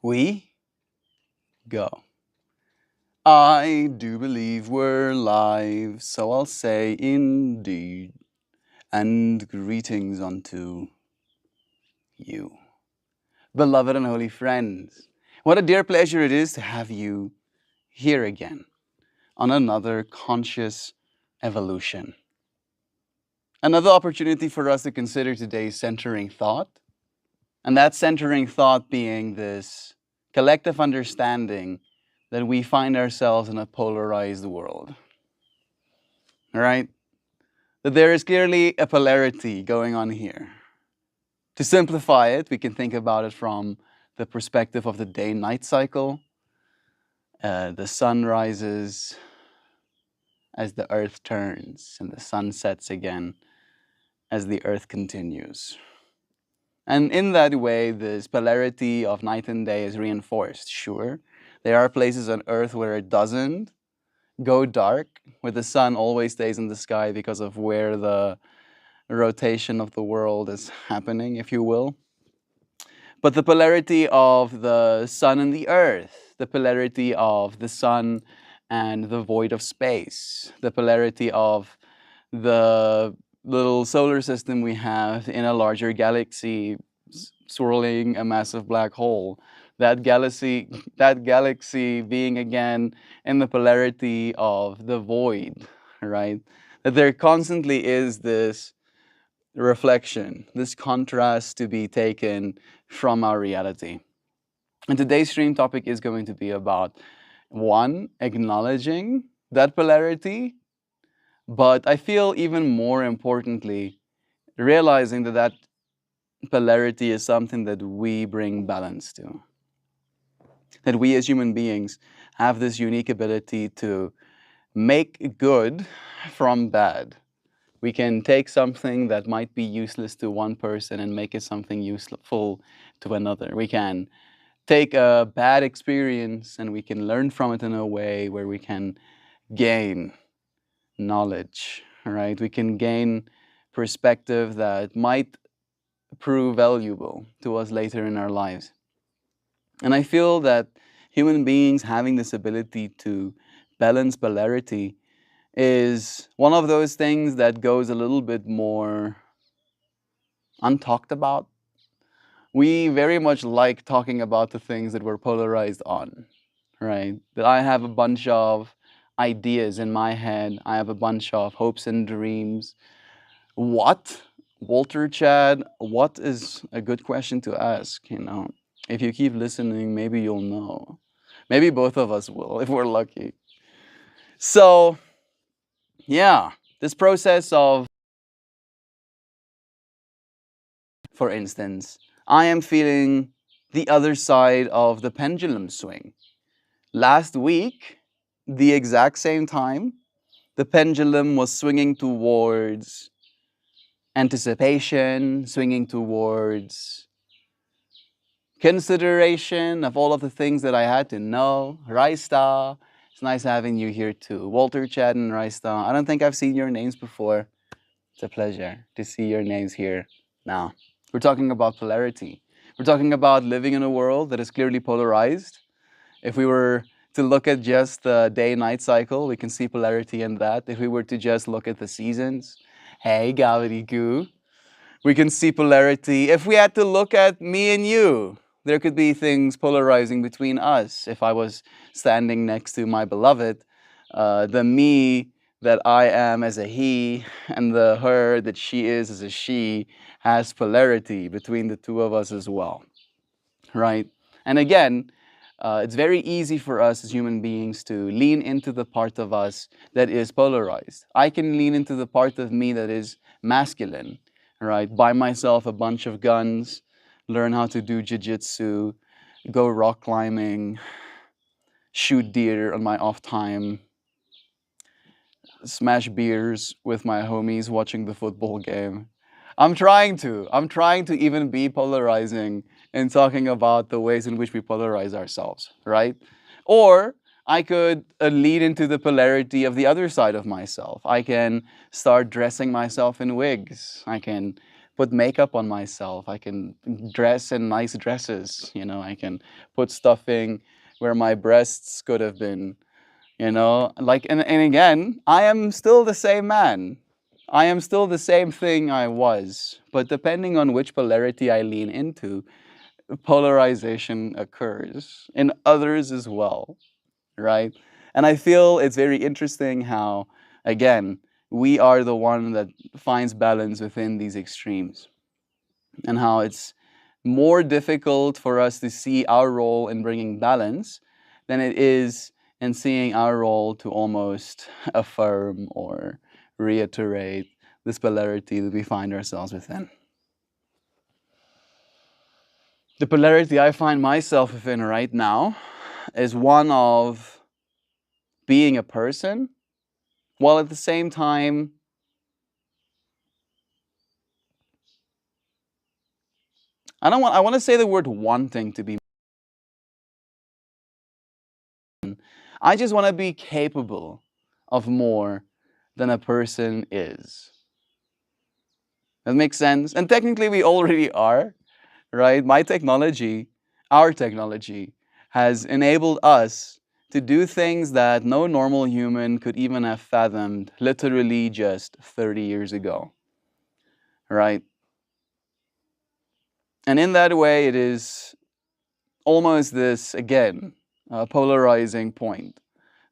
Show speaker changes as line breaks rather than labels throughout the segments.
We go. I do believe we're live, so I'll say indeed, and greetings unto you, beloved and holy friends. What a dear pleasure it is to have you here again on another conscious evolution. Another opportunity for us to consider today's centering thought, and that centering thought being this collective understanding that we find ourselves in a polarized world. All right? That there is clearly a polarity going on here. To simplify it, we can think about it from the perspective of the day-night cycle. The sun rises as the earth turns, and the sun sets again as the earth continues. And in that way, this polarity of night and day is reinforced. Sure, there are places on earth where it doesn't go dark, where the sun always stays in the sky because of where the rotation of the world is happening, if you will. But the polarity of the sun and the earth, the polarity of the sun and the void of space, the polarity of the little solar system we have in a larger galaxy swirling a massive black hole. That galaxy being again in the polarity of the void, right? That there constantly is this reflection, this contrast to be taken from our reality. And today's stream topic is going to be about one, acknowledging that polarity, but I feel even more importantly, realizing that that polarity is something that we bring balance to. That we as human beings have this unique ability to make good from bad. We can take something that might be useless to one person and make it something useful to another. We can take a bad experience and we can learn from it in a way where we can gain knowledge, right? We can gain perspective that might prove valuable to us later in our lives. And I feel that human beings having this ability to balance polarity is one of those things that goes a little bit more untalked about. We very much like talking about the things that we're polarized on, right? That I have a bunch of ideas in my head. I have a bunch of hopes and dreams. What? Walter Chad, what is a good question to ask, you know? If you keep listening, maybe you'll know. Maybe both of us will, if we're lucky. So, yeah, this process of, for instance, I am feeling the other side of the pendulum swing. Last week, the exact same time, the pendulum was swinging towards anticipation, swinging towards consideration of all of the things that I had to know. Raista, it's nice having you here too. Walter, Chad, and Raista. I don't think I've seen your names before. It's a pleasure to see your names here now. We're talking about polarity. We're talking about living in a world that is clearly polarized. If we were to look at just the day-night cycle, we can see polarity in that. If we were to just look at the seasons, hey, Goo, we can see polarity. If we had to look at me and you, there could be things polarizing between us. If I was standing next to my beloved, the me that I am as a he and the her that she is as a she has polarity between the two of us as well, right? And again, it's very easy for us as human beings to lean into the part of us that is polarized. I can lean into the part of me that is masculine, right? Buy myself a bunch of guns, learn how to do jiu-jitsu, go rock climbing, shoot deer on my off time, smash beers with my homies watching the football game. I'm trying to even be polarizing and talking about the ways in which we polarize ourselves, right? Or I could lead into the polarity of the other side of myself. I can start dressing myself in wigs. I can put makeup on myself. I can dress in nice dresses. I can put stuffing where my breasts could have been. And again, I am still the same man. I am still the same thing I was. But depending on which polarity I lean into, polarization occurs in others as well, right? And I feel it's very interesting how, again, we are the one that finds balance within these extremes, and how it's more difficult for us to see our role in bringing balance than it is in seeing our role to almost affirm or reiterate this polarity that we find ourselves within. The polarity I find myself within right now is one of being a person, while at the same time, I want to say the word wanting to be. I just want to be capable of more than a person is. That makes sense? And technically we already are, right? Our technology, has enabled us to do things that no normal human could even have fathomed literally just 30 years ago, right? And in that way, it is almost this, again, polarizing point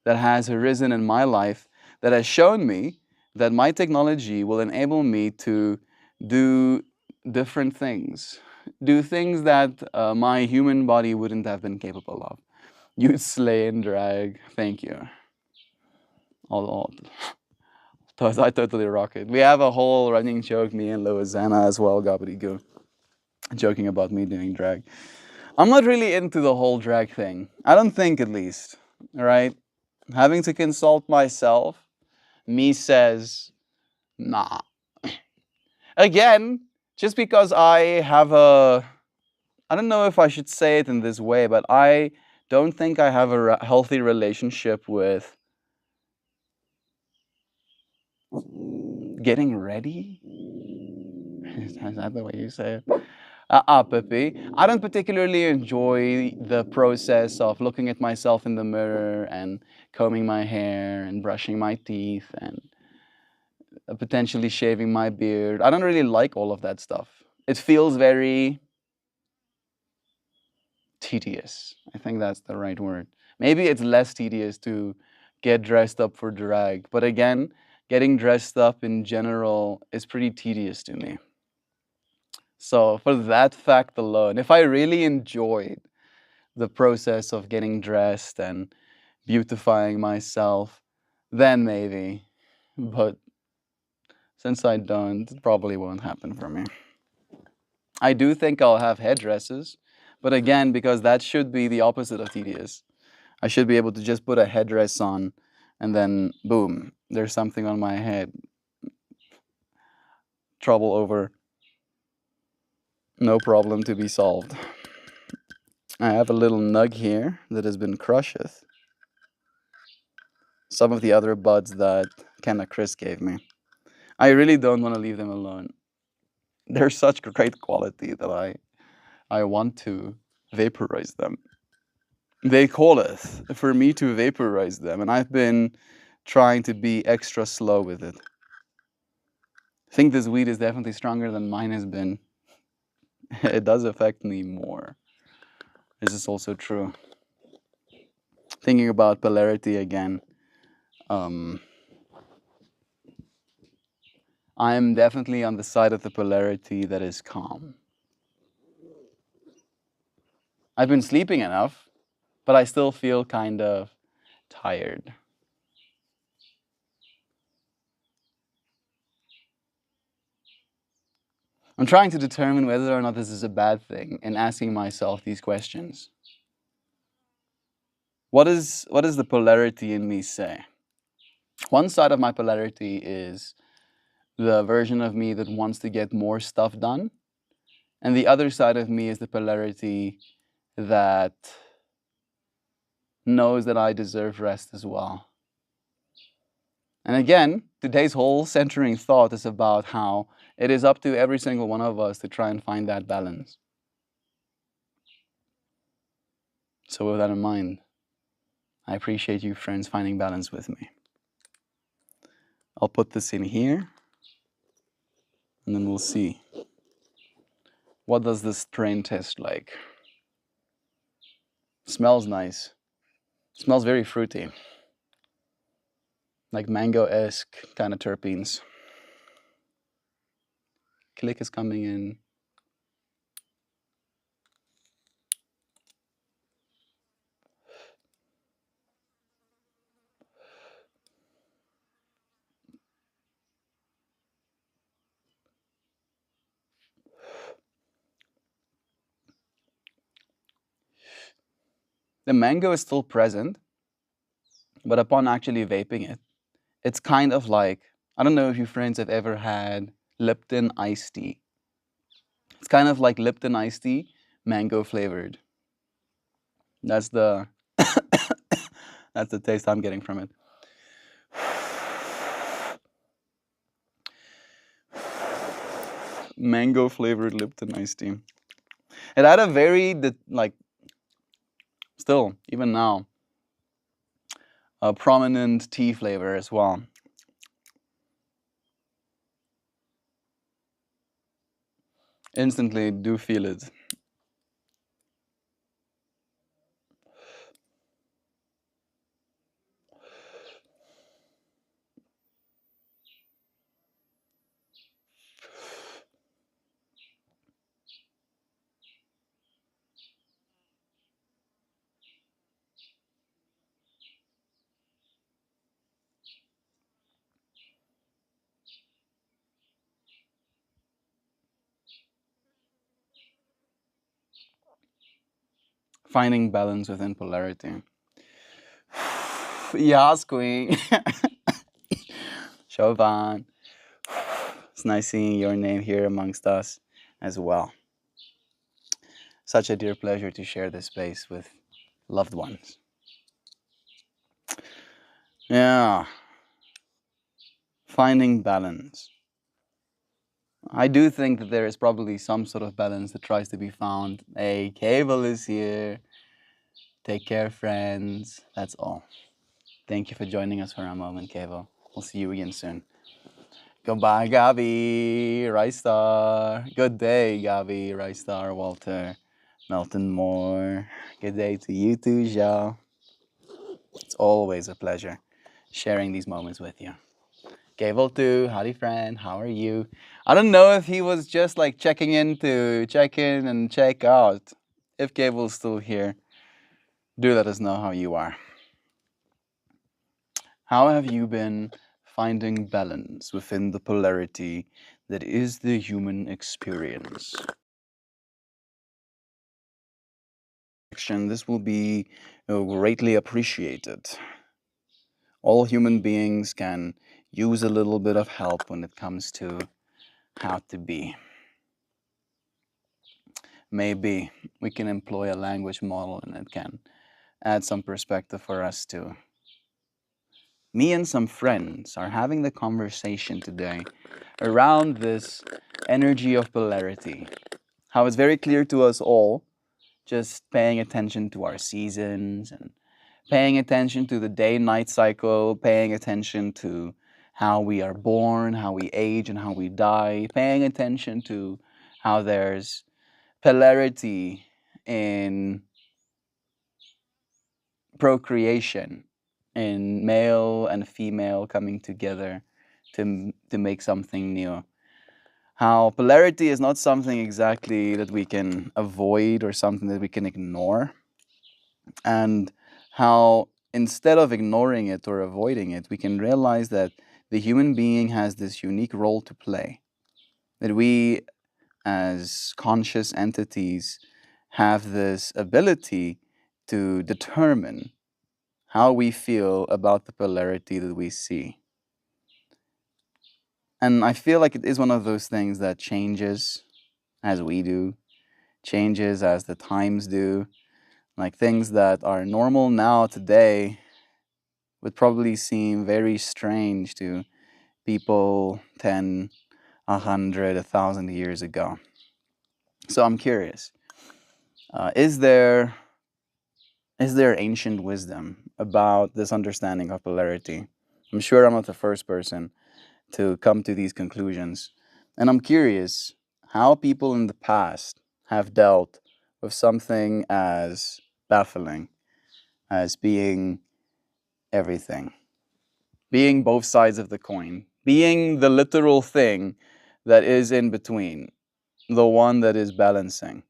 that has arisen in my life that has shown me that my technology will enable me to do different things, do things that my human body wouldn't have been capable of. You slay and drag, thank you. I'll, I totally rock it. We have a whole running joke, me and Loazana as well, gobbledygoo, joking about me doing drag. I'm not really into the whole drag thing. I don't think, at least. All right? Having to consult myself, me says, nah. Again, just because I don't know if I should say it in this way, but I don't think I have a healthy relationship with getting ready. Is that the way you say it? Pepe. I don't particularly enjoy the process of looking at myself in the mirror and combing my hair and brushing my teeth and potentially shaving my beard. I don't really like all of that stuff. It feels very tedious. I think that's the right word. Maybe it's less tedious to get dressed up for drag, but again, getting dressed up in general is pretty tedious to me. So for that fact alone, if I really enjoyed the process of getting dressed and beautifying myself, then maybe. But since I don't, it probably won't happen for me. I do think I'll have headdresses, but again, because that should be the opposite of tedious. I should be able to just put a headdress on and then boom, there's something on my head. Trouble over. No problem to be solved. I have a little nug here that has been crushed. Some of the other buds that Kenna Chris gave me. I really don't want to leave them alone. They're such great quality that I want to vaporize them. They calleth for me to vaporize them, and I've been trying to be extra slow with it. I think this weed is definitely stronger than mine has been. It does affect me more. This is also true. Thinking about polarity again, I'm definitely on the side of the polarity that is calm. I've been sleeping enough, but I still feel kind of tired. I'm trying to determine whether or not this is a bad thing and asking myself these questions. What does the polarity in me say? One side of my polarity is the version of me that wants to get more stuff done, and the other side of me is the polarity that knows that I deserve rest as well. And again, today's whole centering thought is about how It is up to every single one of us to try and find that balance. So with that in mind, I appreciate you friends finding balance with me. I'll put this in here and then we'll see. What does this strain taste like? Smells nice. Smells very fruity. Like mango-esque kind of terpenes. Click is coming in. The mango is still present, but upon actually vaping it, it's kind of like, I don't know if you friends have ever had Lipton iced tea. It's kind of like Lipton iced tea, mango flavored. That's the that's the taste I'm getting from it. Mango flavored Lipton iced tea. It had a very like still even now a prominent tea flavor as well. Instantly do feel it. Finding balance within polarity. Yes, queen. Chauvin. It's nice seeing your name here amongst us as well. Such a dear pleasure to share this space with loved ones. Yeah. Finding balance. I do think that there is probably some sort of balance that tries to be found. Hey, Cable is here. Take care, friends. That's all. Thank you for joining us for a moment, Cable. We'll see you again soon. Goodbye, Gabby, Rice Star. Good day, Gabby, Rice Star, Walter, MeltMore. Good day to you too, Zhao. It's always a pleasure sharing these moments with you. Gable too, howdy friend, how are you? I don't know if he was just like checking in to check in and check out. If Gable's still here, do let us know how you are. How have you been finding balance within the polarity that is the human experience? This will be greatly appreciated. All human beings can use a little bit of help when it comes to how to be. Maybe we can employ a language model and it can add some perspective for us too. Me and some friends are having the conversation today around this energy of polarity. How it's very clear to us all, just paying attention to our seasons and paying attention to the day-night cycle, paying attention to how we are born, how we age, and how we die, paying attention to how there's polarity in procreation, in male and female coming together to make something new. How polarity is not something exactly that we can avoid or something that we can ignore, and how instead of ignoring it or avoiding it, we can realize that the human being has this unique role to play, that we as conscious entities have this ability to determine how we feel about the polarity that we see. And I feel like it is one of those things that changes as we do, changes as the times do. Like things that are normal now today would probably seem very strange to people 10, 100, 1,000 years ago. So I'm curious, is there ancient wisdom about this understanding of polarity? I'm sure I'm not the first person to come to these conclusions. And I'm curious how people in the past have dealt with something as baffling as being everything, being both sides of the coin, being the literal thing that is in between, the one that is balancing.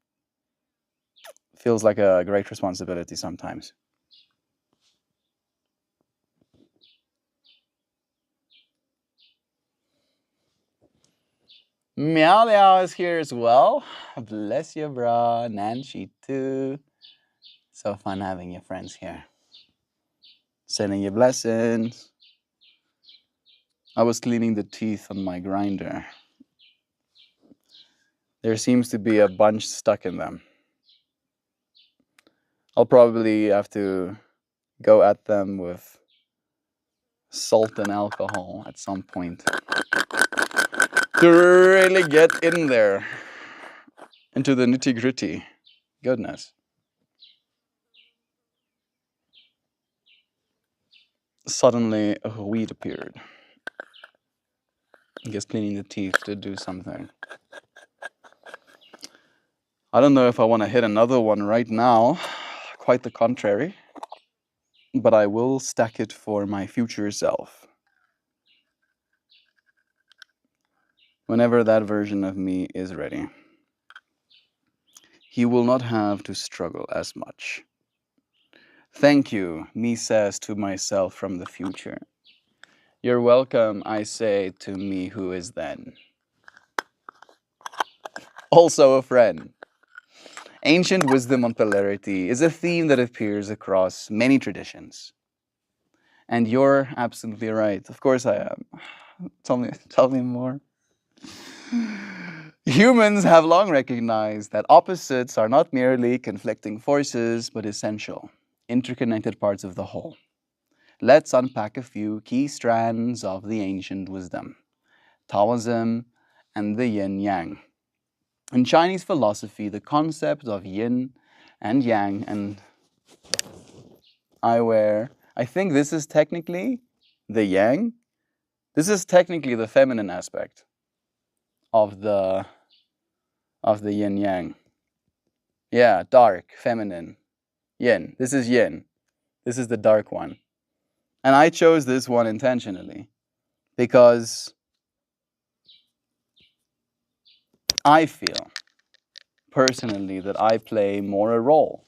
Feels like a great responsibility sometimes. Meow Meow is here as well. Bless you, bro. Nancy too. So fun having your friends here. Sending you blessings. I was cleaning the teeth on my grinder. There seems to be a bunch stuck in them. I'll probably have to go at them with salt and alcohol at some point to really get in there into the nitty gritty. Goodness. Suddenly a weed appeared. I guess cleaning the teeth did do something. I don't know if I want to hit another one right now. Quite the contrary. But I will stack it for my future self. Whenever that version of me is ready. He will not have to struggle as much. Thank you, me says to myself from the future. You're welcome, I say to me who is then. Also a friend. Ancient wisdom on polarity is a theme that appears across many traditions. And you're absolutely right. Of course I am. Tell me more. Humans have long recognized that opposites are not merely conflicting forces, but essential, interconnected parts of the whole. Let's unpack a few key strands of the ancient wisdom: Taoism and the yin yang. In Chinese philosophy, the concept of yin and yang, and I think this is technically the yang. This is technically the feminine aspect of the yin yang. Yeah, dark, feminine, yin. This is yin. This is the dark one. And I chose this one intentionally because I feel personally that I play more a role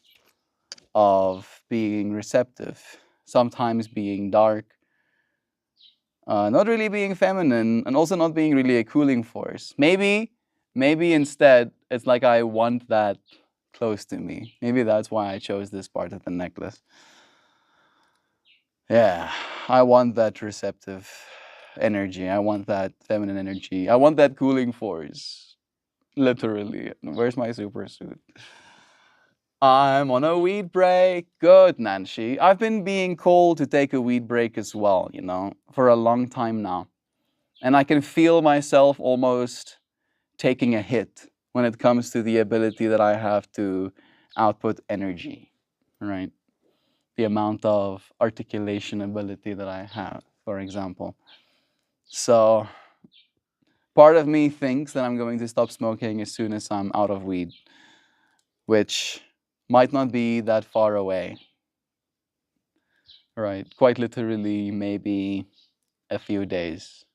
of being receptive, sometimes being dark, not really being feminine, and also not being really a cooling force. Maybe instead it's like I want that close to me. Maybe that's why I chose this part of the necklace. Yeah, I want that receptive energy. I want that feminine energy. I want that cooling force. Literally. Where's my super suit? I'm on a weed break. Good, Nancy. I've been being called to take a weed break as well, for a long time now. And I can feel myself almost taking a hit when it comes to the ability that I have to output energy, right? The amount of articulation ability that I have, for example. So part of me thinks that I'm going to stop smoking as soon as I'm out of weed, which might not be that far away, right? Quite literally, maybe a few days.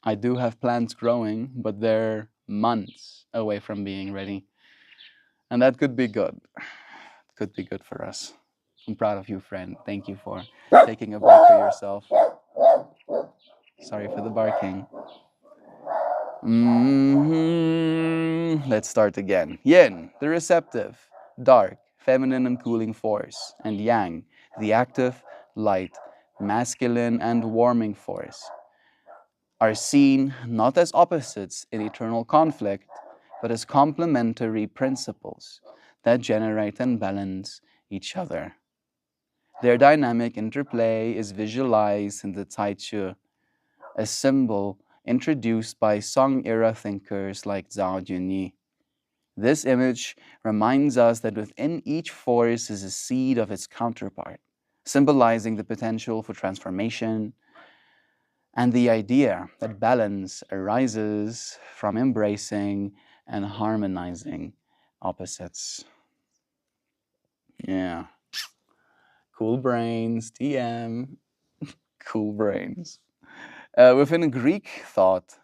I do have plants growing, but they're months away from being ready. And that could be good. It could be good for us. I'm proud of you, friend. Thank you for taking a break for yourself. Sorry for the barking. Let's start again. Yin, the receptive, dark, feminine and cooling force, and yang, the active, light, masculine and warming force, are seen not as opposites in eternal conflict, but as complementary principles that generate and balance each other. Their dynamic interplay is visualized in the Tai Chi, a symbol introduced by Song-era thinkers like Zhao Junyi. This image reminds us that within each force is a seed of its counterpart, symbolizing the potential for transformation and the idea that balance arises from embracing and harmonizing opposites. Yeah. Cool brains, TM, cool brains. Within Greek thought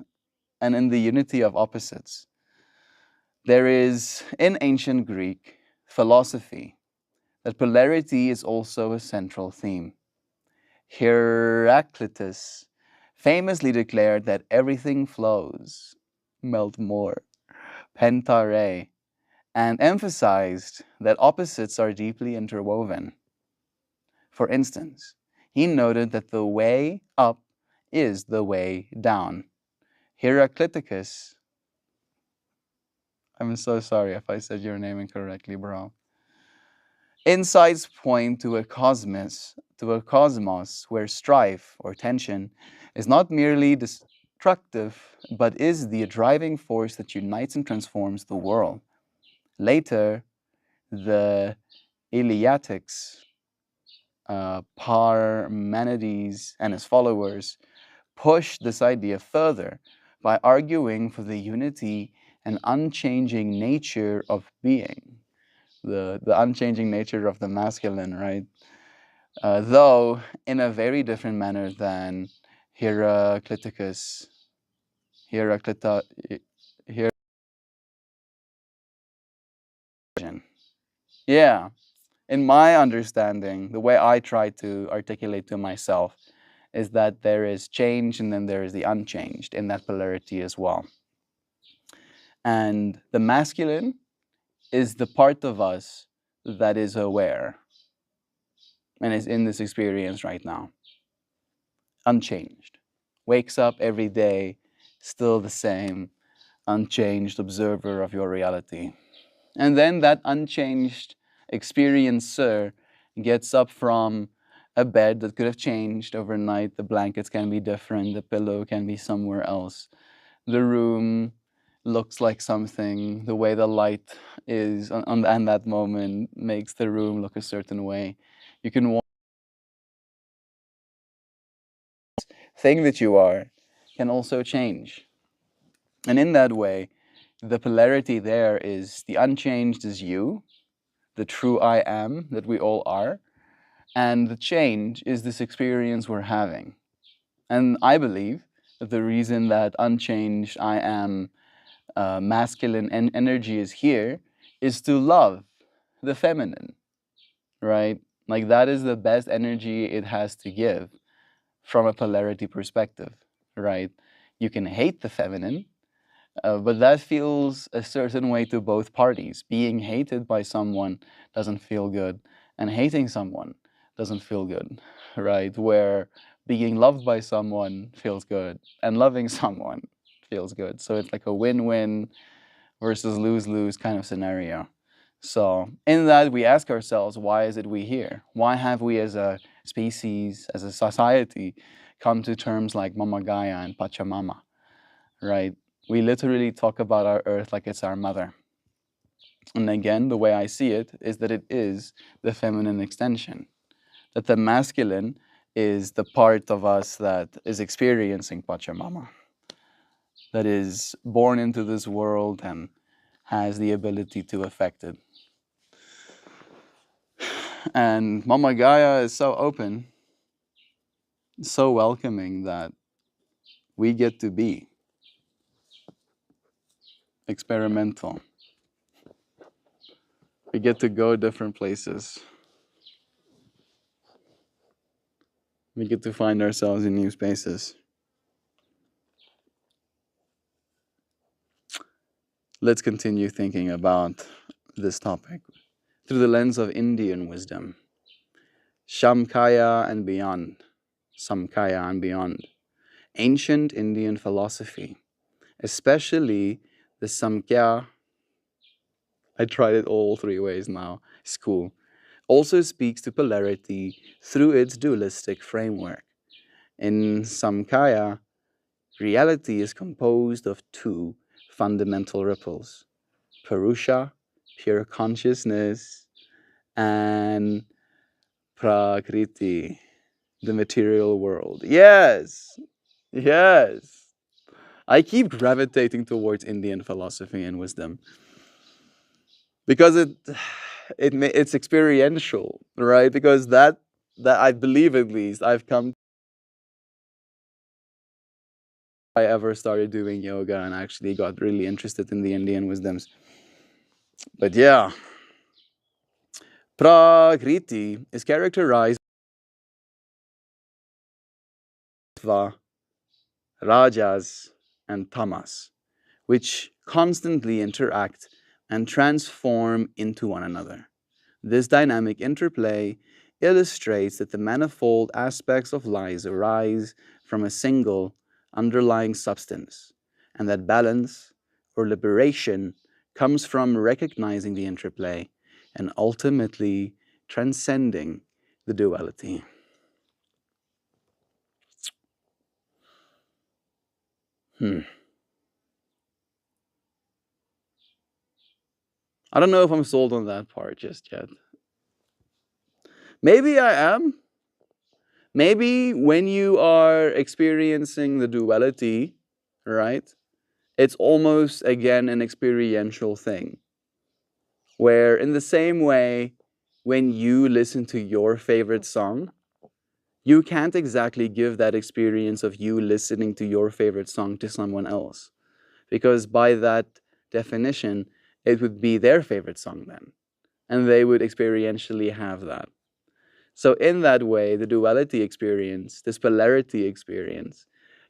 and in the unity of opposites, there is, in ancient Greek philosophy, that polarity is also a central theme. Heraclitus famously declared that everything flows, MeltMore, pentare, and emphasized that opposites are deeply interwoven. For instance, he noted that the way up is the way down. Heracliticus, I'm so sorry if I said your name incorrectly, bro. Insights point to a cosmos where strife or tension is not merely destructive, but is the driving force that unites and transforms the world. Later, the Eleatics, Parmenides and his followers, pushed this idea further by arguing for the unity and unchanging nature of being, the unchanging nature of the masculine, right? Though in a very different manner than Heracliticus, Heraclita, Her- yeah, in my understanding, the way I try to articulate to myself is that there is change and then there is the unchanged in that polarity as well. And the masculine is the part of us that is aware and is in this experience right now, unchanged. Wakes up every day, still the same, unchanged observer of your reality. And then that unchanged experiencer gets up from a bed that could have changed overnight. The blankets can be different, the pillow can be somewhere else. The room looks like something, the way the light is on that moment makes the room look a certain way. You can walk, thing that you are can also change. And in that way, the polarity there is the unchanged is you, the true I am that we all are, and the change is this experience we're having. And I believe that the reason that unchanged I am masculine energy is here is to love the feminine, right? Like that is the best energy it has to give from a polarity perspective, right? You can hate the feminine, but that feels a certain way to both parties. Being hated by someone doesn't feel good, and hating someone doesn't feel good, right? Where being loved by someone feels good, and loving someone feels good. So it's like a win-win versus lose-lose kind of scenario. So in that, we ask ourselves, why is it we here? Why have we as a species, as a society, come to terms like Mama Gaia and Pachamama, right? We literally talk about our earth like it's our mother. And again, the way I see it is that it is the feminine extension, that the masculine is the part of us that is experiencing Pachamama, that is born into this world and has the ability to affect it. And Mama Gaia is so open, so welcoming that we get to be experimental. We get to go different places. We get to find ourselves in new spaces. Let's continue thinking about this topic through the lens of Indian wisdom. Shamkaya and beyond. Samkaya and beyond. Ancient Indian philosophy, especially the Samkhya, I tried it all three ways now, school, also speaks to polarity through its dualistic framework. In Samkhya, reality is composed of two fundamental ripples: Purusha, pure consciousness, and Prakriti, the material world. Yes, yes. I keep gravitating towards Indian philosophy and wisdom because it's experiential, right? Because that I believe, at least I've come. I ever started doing yoga and actually got really interested in the Indian wisdoms. But yeah, Prakriti is characterized by rajas and tamas, which constantly interact and transform into one another. This dynamic interplay illustrates that the manifold aspects of life arise from a single underlying substance, and that balance or liberation comes from recognizing the interplay and ultimately transcending the duality. Hmm. I don't know if I'm sold on that part just yet. Maybe I am. Maybe when you are experiencing the duality, right? It's almost again an experiential thing. Where, in the same way, when you listen to your favorite song, you can't exactly give that experience of you listening to your favorite song to someone else. Because by that definition, it would be their favorite song then. And they would experientially have that. So, in that way, the duality experience, this polarity experience,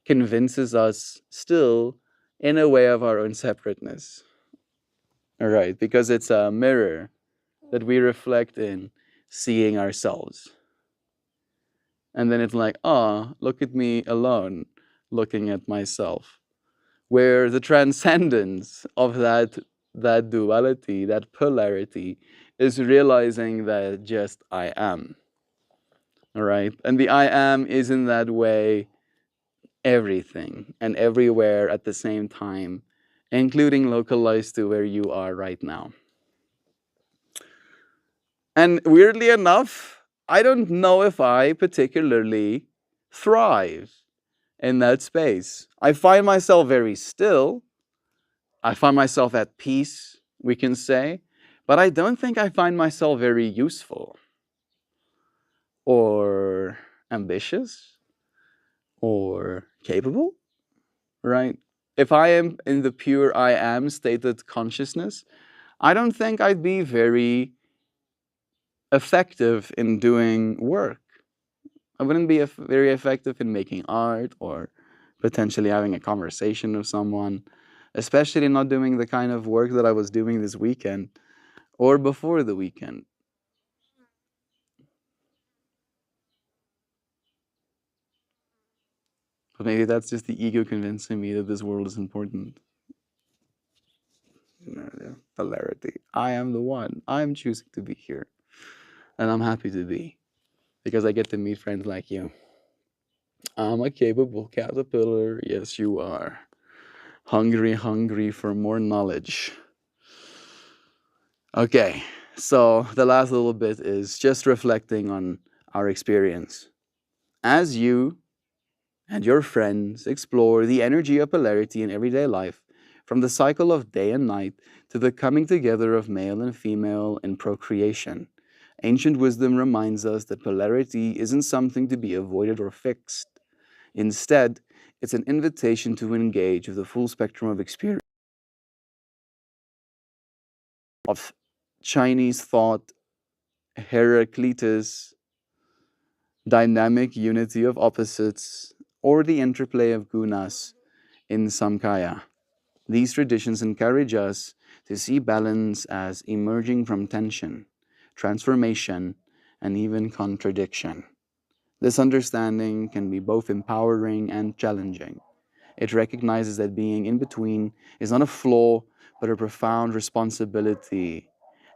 convinces us still in a way of our own separateness. All right, because it's a mirror that we reflect in, seeing ourselves. And then it's like, ah, look at me alone, looking at myself. Where the transcendence of that duality, that polarity, is realizing that just I am. All right. And the I am is in that way everything and everywhere at the same time, including localized to where you are right now. And weirdly enough, I don't know if I particularly thrive in that space. I find myself very still. I find myself at peace, we can say, but I don't think I find myself very useful or ambitious or capable, right? If I am in the pure I am stated consciousness, I don't think I'd be very effective in doing work. I wouldn't be very effective in making art or potentially having a conversation with someone, especially not doing the kind of work that I was doing this weekend or before the weekend. But maybe that's just the ego convincing me that this world is important. The polarity. I am the one. I'm choosing to be here. And I'm happy to be because I get to meet friends like you. I'm a capable caterpillar. Yes, you are. Hungry, hungry for more knowledge. Okay, so the last little bit is just reflecting on our experience. As you and your friends explore the energy of polarity in everyday life, from the cycle of day and night to the coming together of male and female in procreation, ancient wisdom reminds us that polarity isn't something to be avoided or fixed. Instead, it's an invitation to engage with the full spectrum of experience of Chinese thought, Heraclitus, dynamic unity of opposites, or the interplay of gunas in Samkhya. These traditions encourage us to see balance as emerging from tension, transformation, and even contradiction. This understanding can be both empowering and challenging. It recognizes that being in between is not a flaw, but a profound responsibility,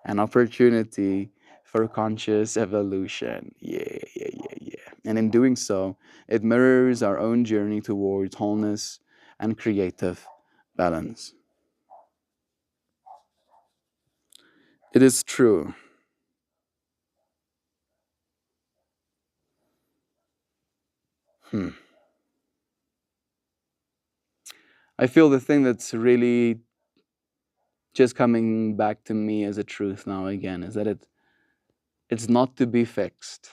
an opportunity for conscious evolution. Yeah, yeah, yeah, yeah. And in doing so, it mirrors our own journey towards wholeness and creative balance. It is true. Hmm. I feel the thing that's really just coming back to me as a truth now again is that it's not to be fixed.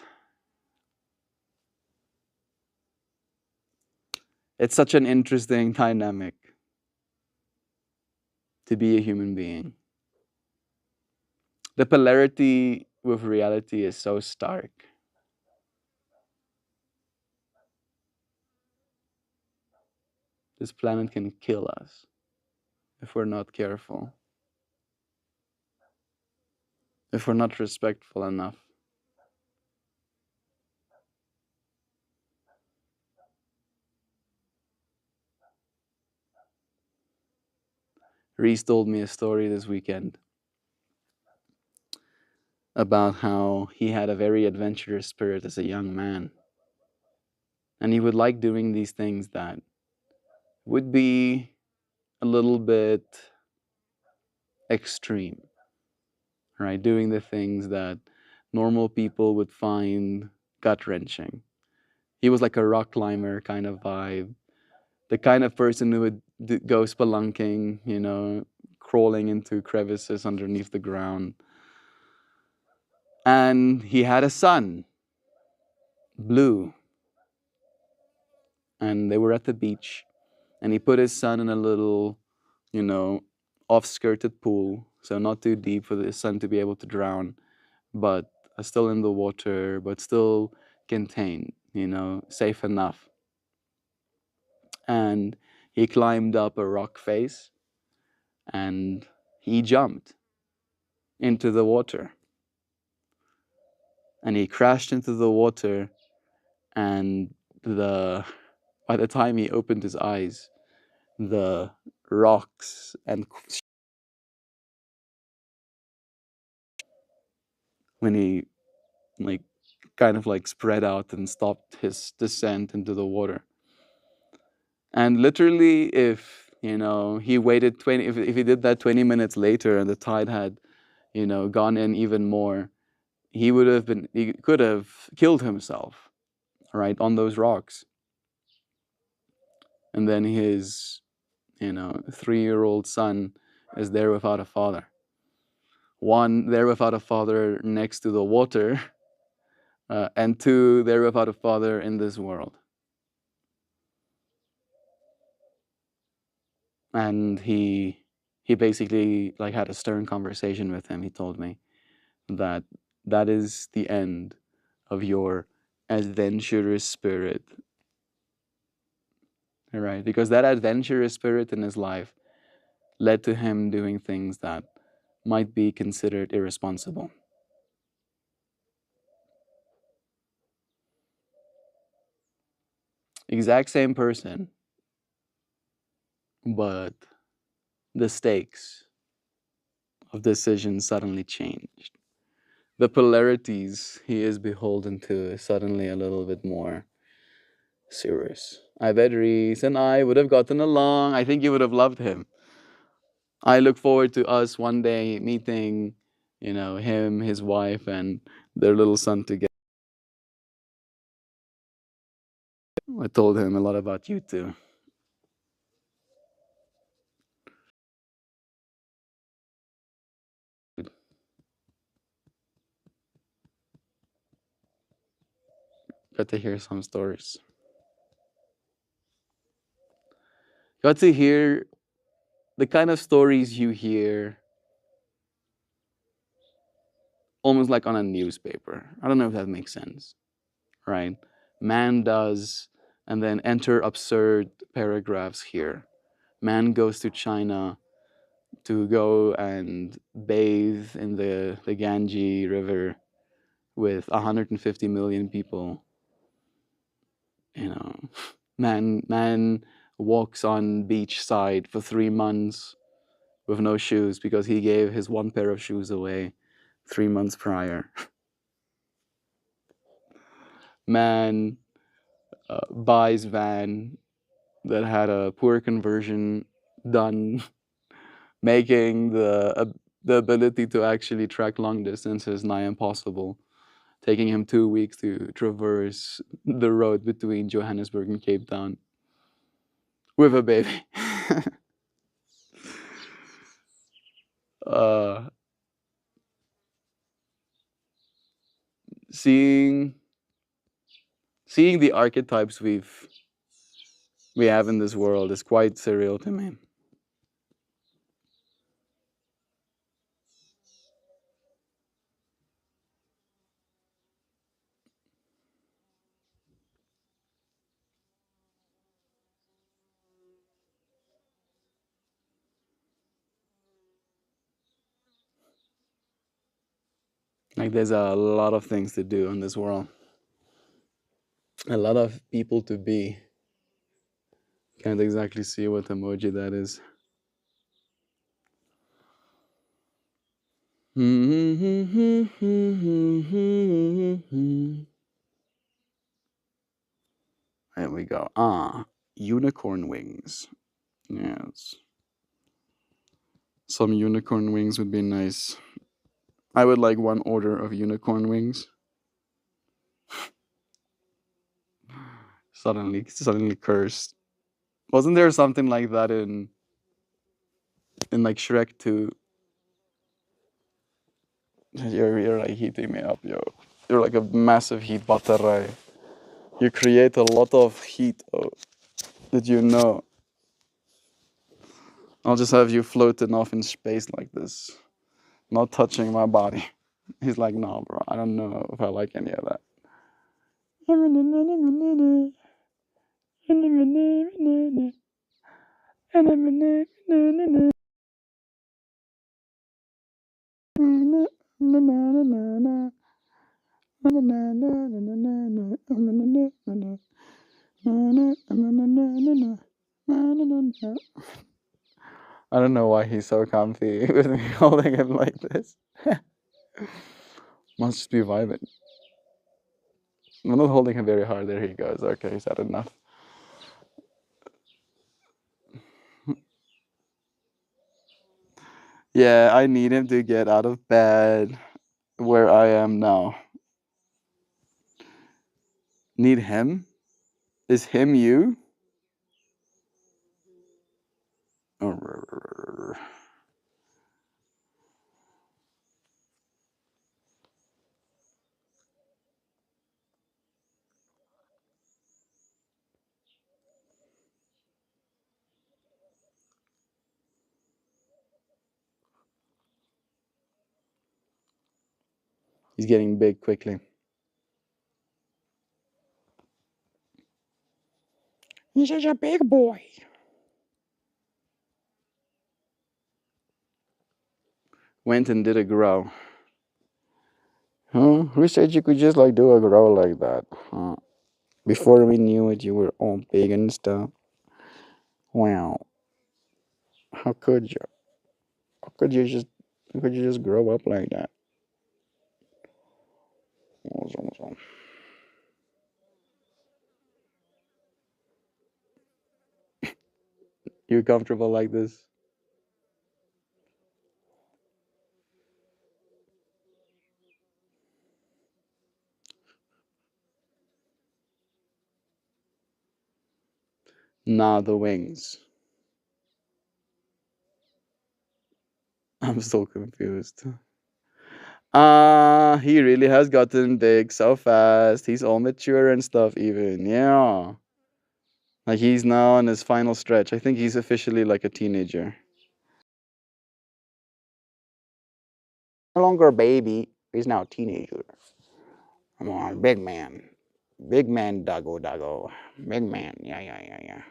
It's such an interesting dynamic to be a human being. The polarity with reality is so stark. This planet can kill us if we're not careful, if we're not respectful enough. Reese told me a story this weekend about how he had a very adventurous spirit as a young man. And he would like doing these things that would be a little bit extreme, right? Doing the things that normal people would find gut wrenching. He was like a rock climber kind of vibe, the kind of person who would go spelunking, crawling into crevices underneath the ground. And he had a son, Blue, and they were at the beach. And he put his son in a little, you know, off skirted pool, so not too deep for the son to be able to drown, but still in the water, but still contained, safe enough. And he climbed up a rock face and he jumped into the water. And he crashed into the water, and by the time he opened his eyes, the rocks and when he like kind of like spread out and stopped his descent into the water. And literally, if he waited 20, if he did that 20 minutes later and the tide had gone in even more, he could have killed himself, right, on those rocks. And then his 3-year-old son is there without a father. One, there without a father next to the water, and two, there without a father in this world. And he basically like had a stern conversation with him. He told me that that is the end of your adventurous spirit, right? Because that adventurous spirit in his life led to him doing things that might be considered irresponsible. Exact same person, but the stakes of decision suddenly changed. The polarities he is beholden to is suddenly a little bit more serious. I bet Reese and I would have gotten along. I think you would have loved him. I look forward to us one day meeting, him, his wife, and their little son together. I told him a lot about you too. Got to hear some stories. Got to hear the kind of stories you hear almost like on a newspaper. I don't know if that makes sense, right? Man does, and then enter absurd paragraphs here. Man goes to China to go and bathe in the Ganges River with 150 million people. You know, man walks on beach side for 3 months with no shoes because he gave his one pair of shoes away 3 months prior. Man buys van that had a poor conversion done, making the ability to actually track long distances nigh impossible, taking him 2 weeks to traverse the road between Johannesburg and Cape Town with a baby. uh, seeing seeing the archetypes we have in this world is quite surreal to me. Like there's a lot of things to do in this world, a lot of people to be. Can't exactly see what emoji that is. There we go. Unicorn wings. Yes. Some unicorn wings would be nice. I would like one order of unicorn wings. Suddenly cursed. Wasn't there something like that in like Shrek 2? You're like heating me up, yo. You're like a massive heat battery. You create a lot of heat. Oh, did you know? I'll just have you floating off in space like this, not touching my body. He's like, no, bro, I don't know if I like any of that. I don't know why he's so comfy with me holding him like this. Must just be vibing. I'm not holding him very hard. There he goes. Okay, he's had enough. Yeah, I need him to get out of bed where I am now. Need him? Is him you? Oh, he's getting big quickly. He's such a big boy. Went and did a grow. Huh? Who said you could just like do a grow like that? Huh? Before we knew it, you were all big and stuff. Wow. How could you? How could you just? How could you just grow up like that? You comfortable like this? Nah, the wings. I'm so confused. He really has gotten big so fast. He's all mature and stuff, even. Yeah. Like he's now on his final stretch. I think he's officially like a teenager. No longer a baby. He's now a teenager. Come on, big man. Big man, doggo, doggo. Big man. Yeah, yeah, yeah, yeah.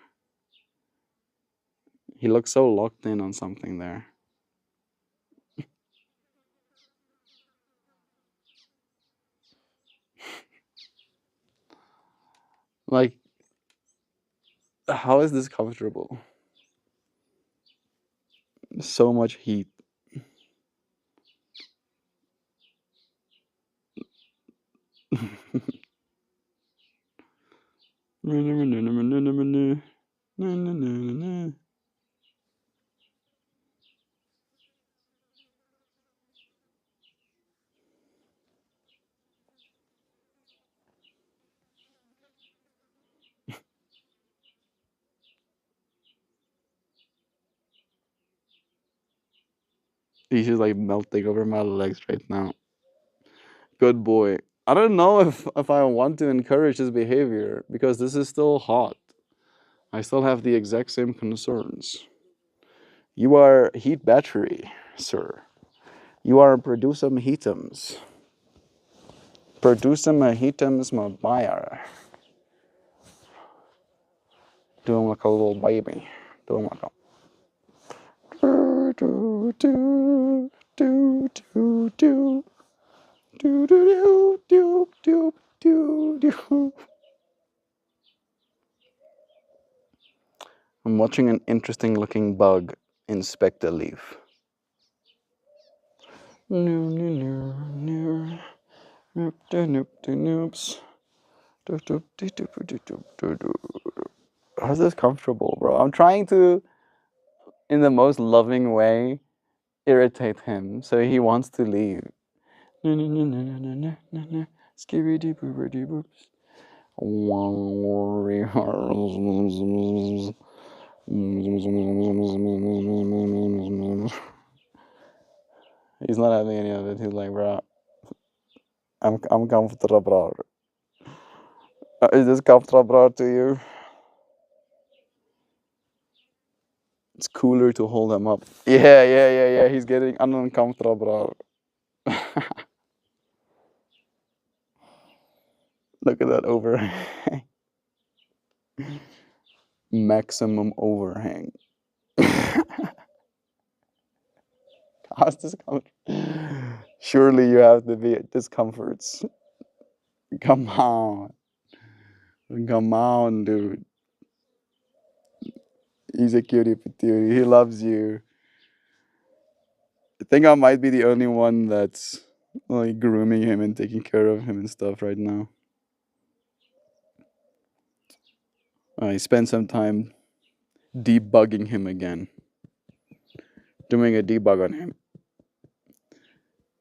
He looks so locked in on something there. Like, how is this comfortable? So much heat. He's just like melting over my legs right now. Good boy. I don't know if I want to encourage this behavior because this is still hot. I still have the exact same concerns. You are heat battery, sir. You are producum heatums. Producum heatums mobile. Doing like a little baby. Doing like a do do do do do do do do do do do do. I'm watching an interesting looking bug inspect a leaf. No, no, no, no. Nope, nope, noops. How's this comfortable, bro? I'm trying to, in the most loving way, irritate him so he wants to leave. No, no, no, no, no, no, no, no, no. Skibidi boobidi boops. He's not having any of it. He's like, bro, I'm comfortable, bro. Is this comfortable, bro, to you? It's cooler to hold him up. Yeah. He's getting uncomfortable, bro. Look at that overhang. Maximum overhang. How's discomfort? Surely you have to be at discomforts. Come on. Come on, dude. He's a cutie patootie. He loves you. I think I might be the only one that's like grooming him and taking care of him and stuff right now. I spent some time debugging him again. Doing a debug on him.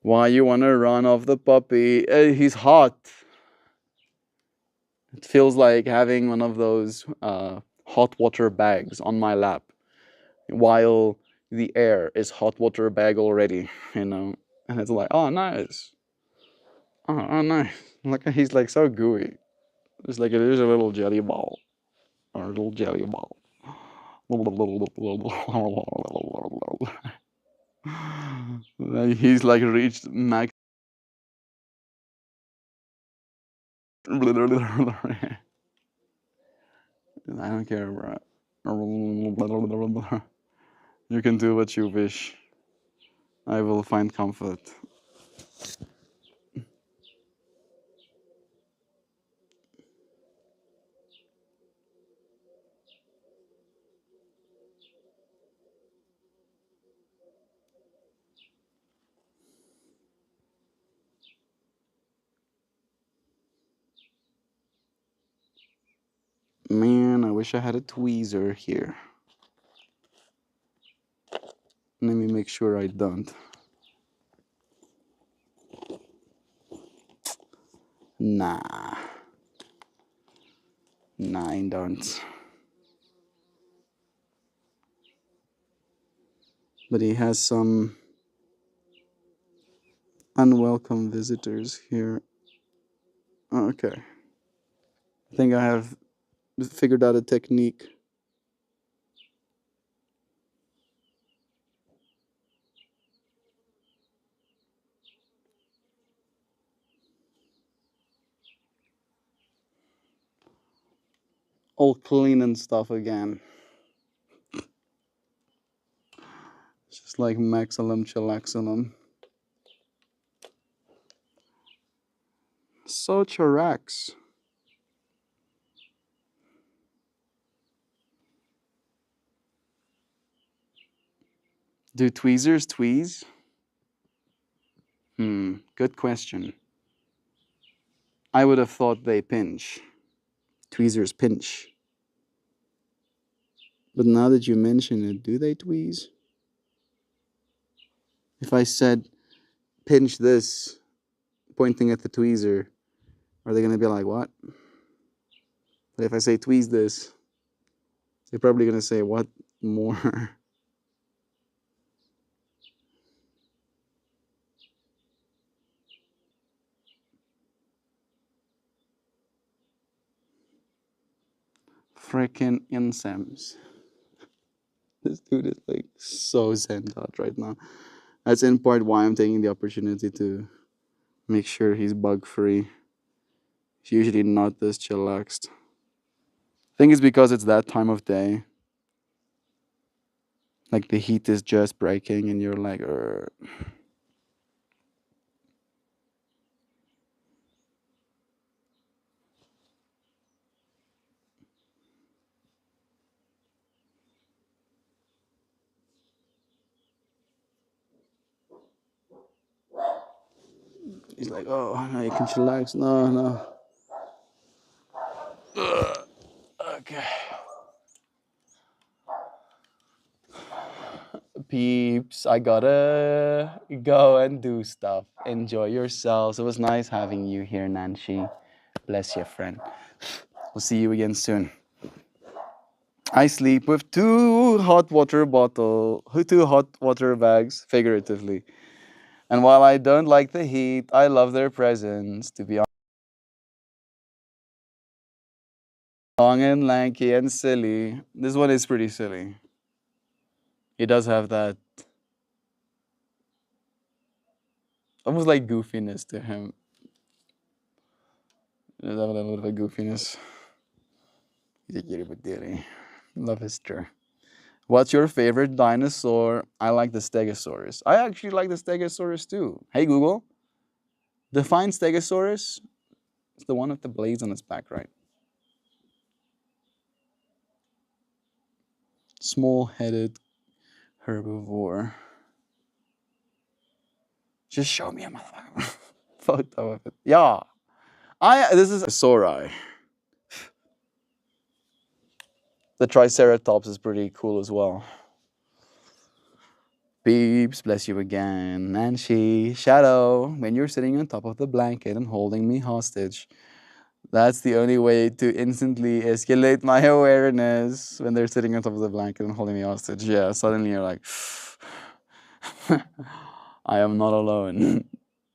Why you wanna run off the puppy? He's hot. It feels like having one of those hot water bags on my lap while the air is hot water bag already, you know? And it's like, oh, nice. Oh, nice. Look, he's like so gooey. It's like it is a little jelly ball. Or a little jelly ball. He's like reached max. I don't care, bro. You can do what you wish. I will find comfort. Man, I wish I had a tweezer here. Let me make sure I don't. Nah. Nah, I don't. But he has some unwelcome visitors here. Okay. I think I have figured out a technique. All clean and stuff again. Just like maxillum chillaxillum. So chillax. Do tweezers tweeze? Good question. I would have thought they pinch. Tweezers pinch. But now that you mention it, do they tweeze? If I said pinch this, pointing at the tweezer, are they going to be like, what? But if I say tweeze this, they're probably going to say, what more? Freaking incense. This dude is like so sent out right now. That's in part why I'm taking the opportunity to make sure he's bug free. He's usually not this chillaxed. I think it's because it's that time of day. Like the heat is just breaking and you're like, "Urgh." He's like, oh, no, you can chillax. No, no. Ugh. Okay. Peeps, I gotta go and do stuff. Enjoy yourselves. It was nice having you here, Nancy. Bless you, friend. We'll see you again soon. I sleep with two hot water bags, figuratively. And while I don't like the heat, I love their presence. To be long and lanky and silly. This one is pretty silly. He does have that almost like goofiness to him. He does have a little bit of goofiness. He's a little bit dilly. Love his stir. What's your favorite dinosaur? I like the Stegosaurus. I actually like the Stegosaurus too. Hey Google, define Stegosaurus. It's the one with the blades on its back, right? Small-headed herbivore. Just show me a motherfucker photo of it. Yeah, this is a Sauri. The Triceratops is pretty cool as well. Beeps, bless you again. Nancy, Shadow, when you're sitting on top of the blanket and holding me hostage, that's the only way to instantly escalate my awareness when they're sitting on top of the blanket and holding me hostage. Yeah, suddenly you're like, I am not alone.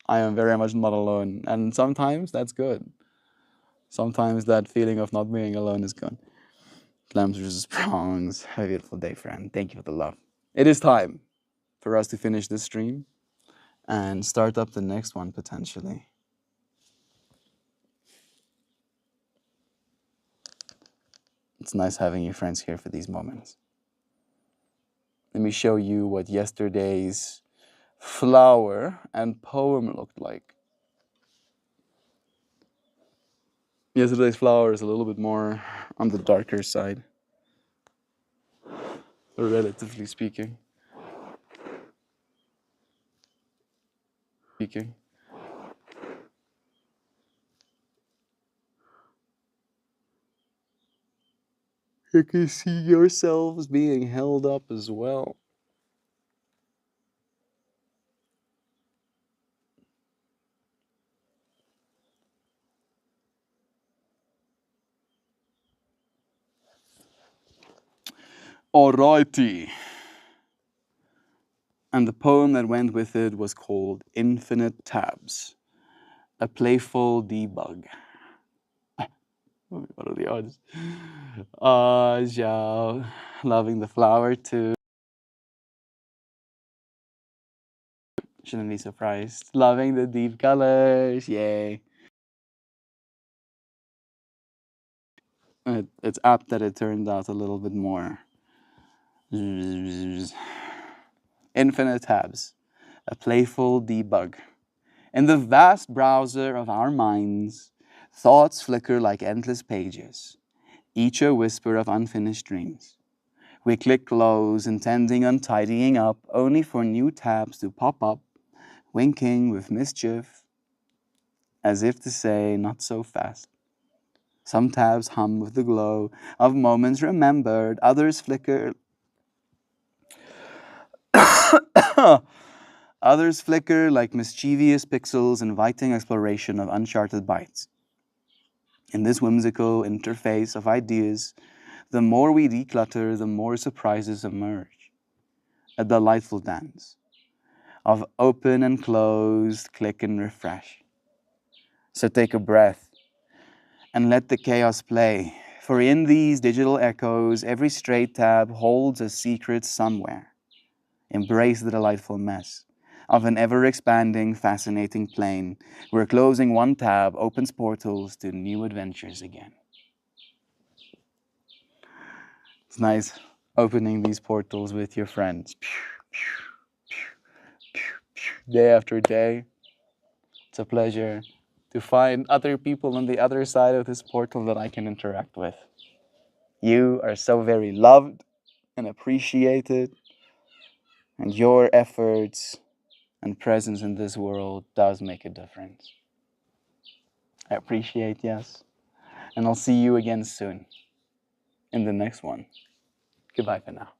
I am very much not alone. And sometimes that's good. Sometimes that feeling of not being alone is good. Clams versus prongs. Have a beautiful day, friend. Thank you for the love. It is time for us to finish this stream and start up the next one potentially. It's nice having you friends here for these moments. Let me show you what yesterday's flower and poem looked like. Yesterday's flower is a little bit more on the darker side, relatively speaking. You can see yourselves being held up as well. Alrighty. And the poem that went with it was called Infinite Tabs, a playful debug. What are the odds? Zhao, loving the flower too. Shouldn't be surprised. Loving the deep colors, yay. It's apt that it turned out a little bit more. Infinite tabs, a playful debug. In the vast browser of our minds, thoughts flicker like endless pages, each a whisper of unfinished dreams. We click close, intending on tidying up, only for new tabs to pop up, winking with mischief, as if to say, not so fast. Some tabs hum with the glow of moments remembered, others flicker. Others flicker like mischievous pixels inviting exploration of uncharted bites. In this whimsical interface of ideas, the more we declutter, the more surprises emerge. A delightful dance of open and closed, click and refresh. So take a breath and let the chaos play. For in these digital echoes, every stray tab holds a secret somewhere. Embrace the delightful mess of an ever-expanding, fascinating plane where closing one tab opens portals to new adventures again. It's nice opening these portals with your friends. Day after day. It's a pleasure to find other people on the other side of this portal that I can interact with. You are so very loved and appreciated, and your efforts and presence in this world does make a difference. I appreciate, yes, and I'll see you again soon in the next one. Goodbye for now.